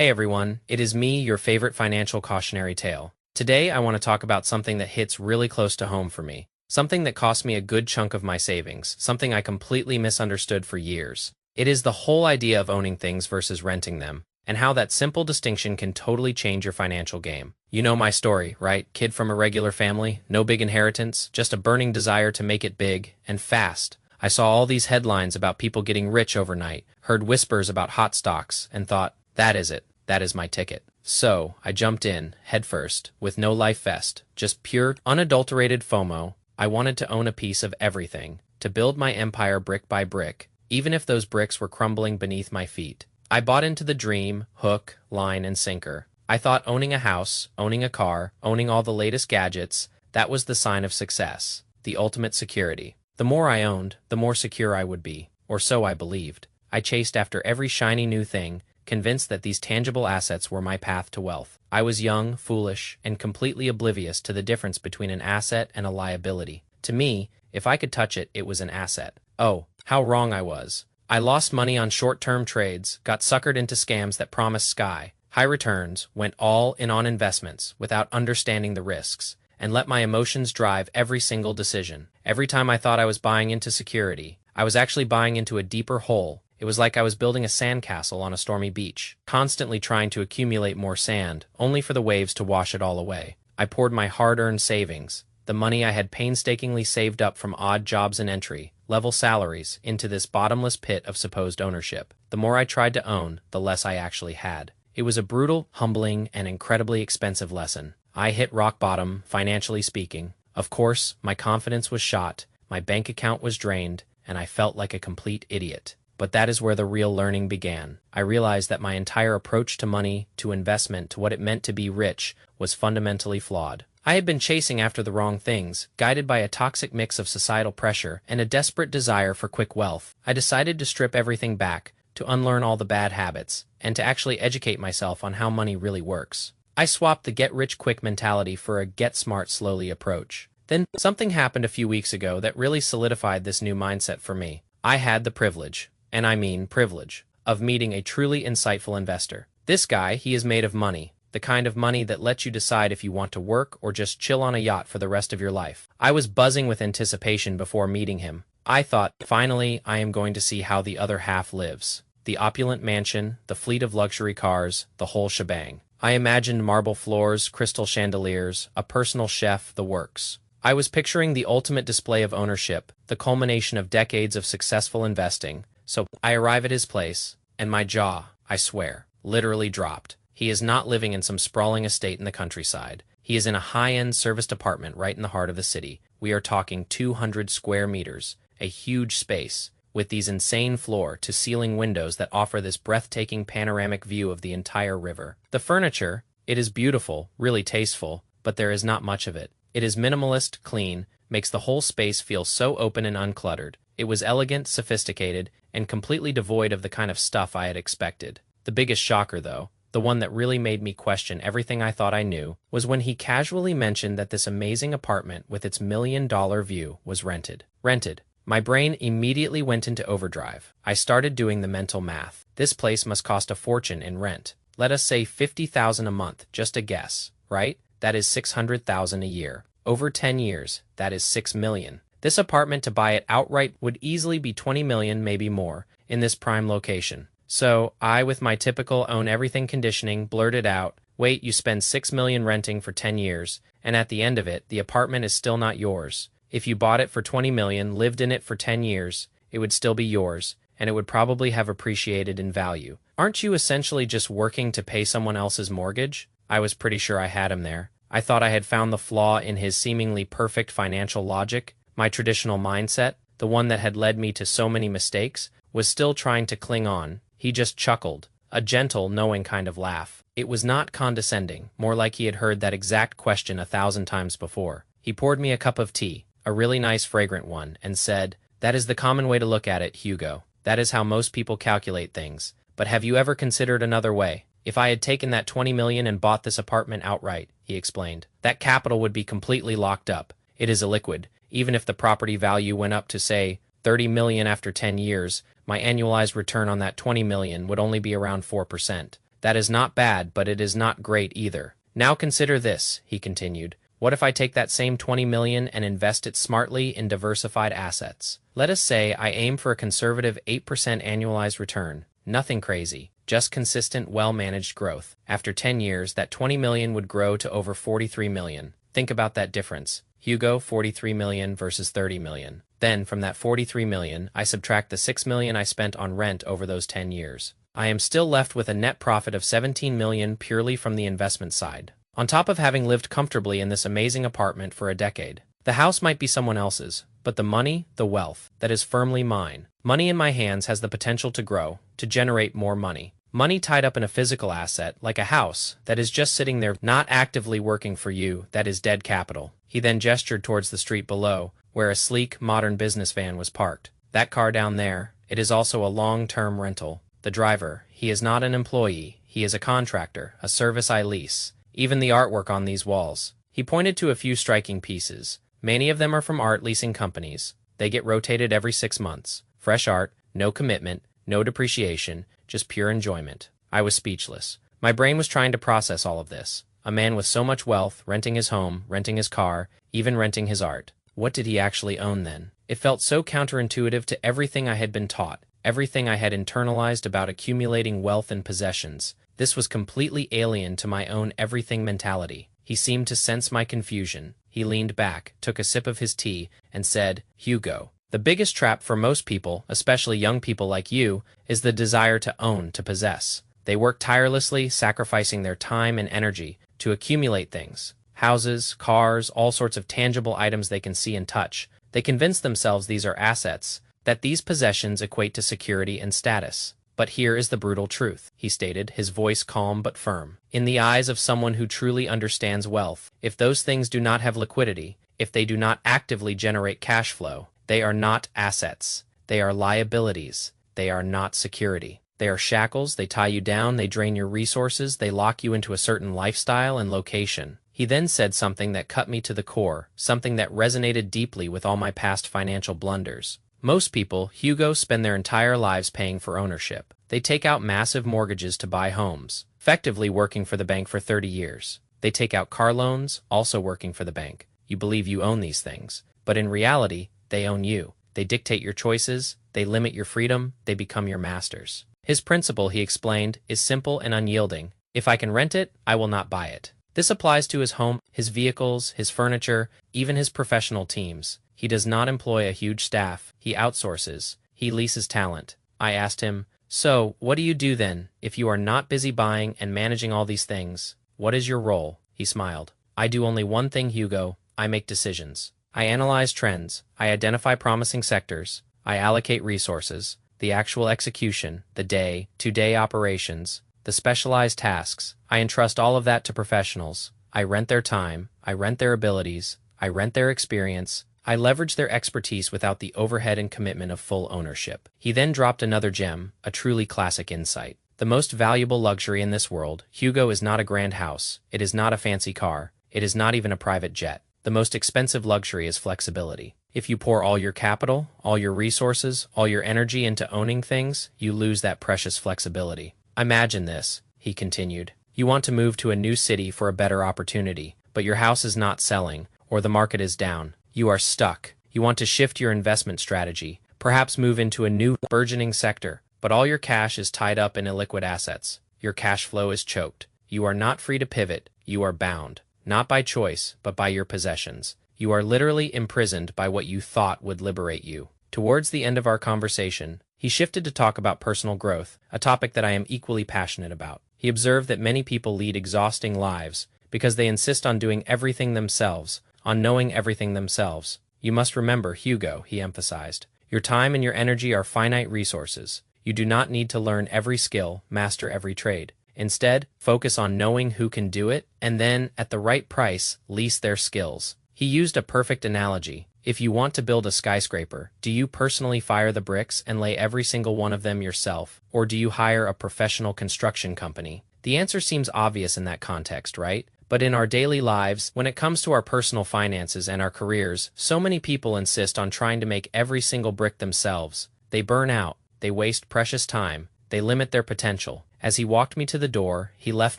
Hey everyone, it is me, your favorite financial cautionary tale. Today I want to talk about something that hits really close to home for me. Something that cost me a good chunk of my savings, something I completely misunderstood for years. It is the whole idea of owning things versus renting them, and how that simple distinction can totally change your financial game. You know my story, right? Kid from a regular family, no big inheritance, just a burning desire to make it big, and fast. I saw all these headlines about people getting rich overnight, heard whispers about hot stocks, and thought, that is it. That is my ticket. So, I jumped in, headfirst, with no life vest, just pure, unadulterated FOMO. I wanted to own a piece of everything, to build my empire brick by brick, even if those bricks were crumbling beneath my feet. I bought into the dream, hook, line, and sinker. I thought owning a house, owning a car, owning all the latest gadgets, that was the sign of success, the ultimate security. The more I owned, the more secure I would be, or so I believed. I chased after every shiny new thing, convinced that these tangible assets were my path to wealth. I was young, foolish, and completely oblivious to the difference between an asset and a liability. To me, if I could touch it, it was an asset. Oh, how wrong I was. I lost money on short-term trades, got suckered into scams that promised high returns, went all in on investments without understanding the risks, and let my emotions drive every single decision. Every time I thought I was buying into security, I was actually buying into a deeper hole. It was like I was building a sandcastle on a stormy beach, constantly trying to accumulate more sand, only for the waves to wash it all away. I poured my hard-earned savings, the money I had painstakingly saved up from odd jobs and entry-level salaries, into this bottomless pit of supposed ownership. The more I tried to own, the less I actually had. It was a brutal, humbling, and incredibly expensive lesson. I hit rock bottom, financially speaking. Of course, my confidence was shot, my bank account was drained, and I felt like a complete idiot. But that is where the real learning began. I realized that my entire approach to money, to investment, to what it meant to be rich, was fundamentally flawed. I had been chasing after the wrong things, guided by a toxic mix of societal pressure and a desperate desire for quick wealth. I decided to strip everything back, to unlearn all the bad habits, and to actually educate myself on how money really works. I swapped the get-rich-quick mentality for a get-smart-slowly approach. Then, something happened a few weeks ago that really solidified this new mindset for me. I had the privilege, and I mean privilege, of meeting a truly insightful investor. This guy, he is made of money, the kind of money that lets you decide if you want to work or just chill on a yacht for the rest of your life. I was buzzing with anticipation before meeting him. I thought, finally, I am going to see how the other half lives. The opulent mansion, the fleet of luxury cars, the whole shebang. I imagined marble floors, crystal chandeliers, a personal chef, the works. I was picturing the ultimate display of ownership, the culmination of decades of successful investing. So I arrive at his place, and my jaw, I swear, literally dropped. He is not living in some sprawling estate in the countryside. He is in a high-end serviced apartment right in the heart of the city. We are talking 200 square meters, a huge space, with these insane floor-to-ceiling windows that offer this breathtaking panoramic view of the entire river. The furniture, it is beautiful, really tasteful, but there is not much of it. It is minimalist, clean, makes the whole space feel so open and uncluttered. It was elegant, sophisticated, and completely devoid of the kind of stuff I had expected. The biggest shocker, though, the one that really made me question everything I thought I knew, was when he casually mentioned that this amazing apartment with its $1,000,000 view was rented. Rented. My brain immediately went into overdrive. I started doing the mental math. This place must cost a fortune in rent. Let us say $50,000 a month, just a guess, right? That is $600,000 a year. Over 10 years, that is $6 million. This apartment, to buy it outright, would easily be $20 million, maybe more, in this prime location. So, I, with my typical own-everything conditioning, blurted out, wait, you spend $6 million renting for 10 years, and at the end of it, the apartment is still not yours. If you bought it for $20 million, lived in it for 10 years, it would still be yours, and it would probably have appreciated in value. Aren't you essentially just working to pay someone else's mortgage? I was pretty sure I had him there. I thought I had found the flaw in his seemingly perfect financial logic. My traditional mindset, the one that had led me to so many mistakes, was still trying to cling on. He just chuckled, a gentle, knowing kind of laugh. It was not condescending, more like he had heard that exact question 1,000 times before. He poured me a cup of tea, a really nice fragrant one, and said, that is the common way to look at it, Hugo. That is how most people calculate things. But have you ever considered another way? If I had taken that $20 million and bought this apartment outright, he explained, that capital would be completely locked up. It is illiquid. Even if the property value went up to, say, $30 million after 10 years, my annualized return on that $20 million would only be around 4%. That is not bad, but it is not great either. Now consider this, he continued. What if I take that same 20 million and invest it smartly in diversified assets? Let us say I aim for a conservative 8% annualized return. Nothing crazy, just consistent, well-managed growth. After 10 years, that 20 million would grow to over 43 million. Think about that difference. Hugo, 43 million versus 30 million. Then, from that 43 million, I subtract the 6 million I spent on rent over those 10 years. I am still left with a net profit of 17 million purely from the investment side. On top of having lived comfortably in this amazing apartment for a decade. The house might be someone else's, but the money, the wealth, that is firmly mine. Money in my hands has the potential to grow, to generate more money. Money tied up in a physical asset, like a house, that is just sitting there, not actively working for you, that is dead capital. He then gestured towards the street below, where a sleek, modern business van was parked. That car down there, it is also a long-term rental. The driver, he is not an employee, he is a contractor, a service I lease. Even the artwork on these walls. He pointed to a few striking pieces. Many of them are from art leasing companies. They get rotated every 6 months. Fresh art, no commitment, no depreciation, just pure enjoyment. I was speechless. My brain was trying to process all of this. A man with so much wealth, renting his home, renting his car, even renting his art. What did he actually own then? It felt so counterintuitive to everything I had been taught, everything I had internalized about accumulating wealth and possessions. This was completely alien to my own everything mentality. He seemed to sense my confusion. He leaned back, took a sip of his tea, and said, Hugo, the biggest trap for most people, especially young people like you, is the desire to own, to possess. They work tirelessly, sacrificing their time and energy to accumulate things. Houses, cars, all sorts of tangible items they can see and touch. They convince themselves these are assets, that these possessions equate to security and status. But here is the brutal truth, he stated, his voice calm but firm. In the eyes of someone who truly understands wealth, if those things do not have liquidity, if they do not actively generate cash flow, they are not assets. They are liabilities. They are not security. They are shackles, they tie you down, they drain your resources, they lock you into a certain lifestyle and location. He then said something that cut me to the core, something that resonated deeply with all my past financial blunders. Most people, Hugo, spend their entire lives paying for ownership. They take out massive mortgages to buy homes, effectively working for the bank for 30 years. They take out car loans, also working for the bank. You believe you own these things, but in reality, they own you. They dictate your choices, they limit your freedom, they become your masters. His principle, he explained, is simple and unyielding. If I can rent it, I will not buy it. This applies to his home, his vehicles, his furniture, even his professional teams. He does not employ a huge staff, he outsources, he leases talent. I asked him, so, what do you do then, if you are not busy buying and managing all these things? What is your role? He smiled. I do only one thing, Hugo, I make decisions. I analyze trends, I identify promising sectors, I allocate resources, the actual execution, the day-to-day operations, the specialized tasks. I entrust all of that to professionals. I rent their time, I rent their abilities, I rent their experience, I leverage their expertise without the overhead and commitment of full ownership. He then dropped another gem, a truly classic insight. The most valuable luxury in this world, Hugo, is not a grand house, it is not a fancy car, it is not even a private jet. The most expensive luxury is flexibility. If you pour all your capital, all your resources, all your energy into owning things, you lose that precious flexibility. Imagine this, he continued. You want to move to a new city for a better opportunity, but your house is not selling, or the market is down. You are stuck. You want to shift your investment strategy, perhaps move into a new burgeoning sector, but all your cash is tied up in illiquid assets. Your cash flow is choked. You are not free to pivot. You are bound, not by choice, but by your possessions. You are literally imprisoned by what you thought would liberate you. Towards the end of our conversation, he shifted to talk about personal growth, a topic that I am equally passionate about. He observed that many people lead exhausting lives because they insist on doing everything themselves, on knowing everything themselves. You must remember, Hugo, he emphasized, your time and your energy are finite resources. You do not need to learn every skill, master every trade. Instead, focus on knowing who can do it, and then, at the right price, lease their skills. He used a perfect analogy. If you want to build a skyscraper, do you personally fire the bricks and lay every single one of them yourself, or do you hire a professional construction company? The answer seems obvious in that context, right? But in our daily lives, when it comes to our personal finances and our careers, so many people insist on trying to make every single brick themselves. They burn out, they waste precious time, they limit their potential, As he walked me to the door, he left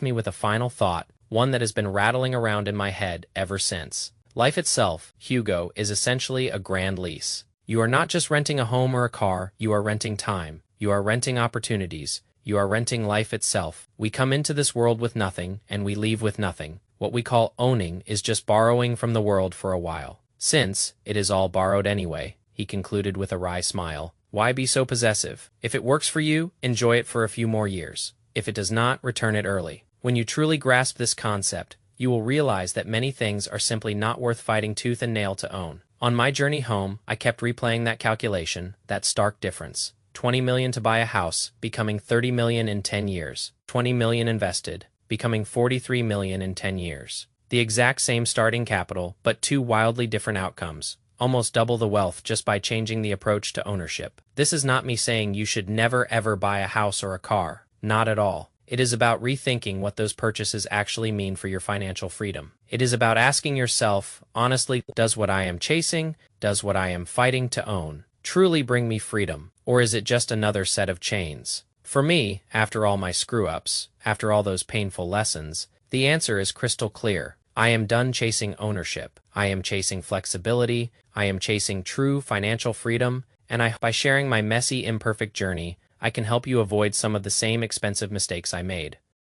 me with a final thought, one that has been rattling around in my head ever since. Life itself, Hugo, is essentially a grand lease. You are not just renting a home or a car, you are renting time. You are renting opportunities. You are renting life itself. We come into this world with nothing, and we leave with nothing. What we call owning is just borrowing from the world for a while. Since it is all borrowed anyway, he concluded with a wry smile, why be so possessive? If it works for you, enjoy it for a few more years. If it does not, return it early. When you truly grasp this concept, you will realize that many things are simply not worth fighting tooth and nail to own. On my journey home, I kept replaying that calculation, that stark difference. 20 million to buy a house, becoming 30 million in 10 years. 20 million invested, becoming 43 million in 10 years. The exact same starting capital, but two wildly different outcomes. Almost double the wealth just by changing the approach to ownership. This is not me saying you should never ever buy a house or a car. Not at all. It is about rethinking what those purchases actually mean for your financial freedom. It is about asking yourself, honestly, does what I am chasing, does what I am fighting to own, truly bring me freedom, or is it just another set of chains? For me, after all my screw-ups, after all those painful lessons, the answer is crystal clear. I am done chasing ownership. I am chasing flexibility. I am chasing true financial freedom, and by sharing my messy, imperfect journey, I can help you avoid some of the same expensive mistakes I made.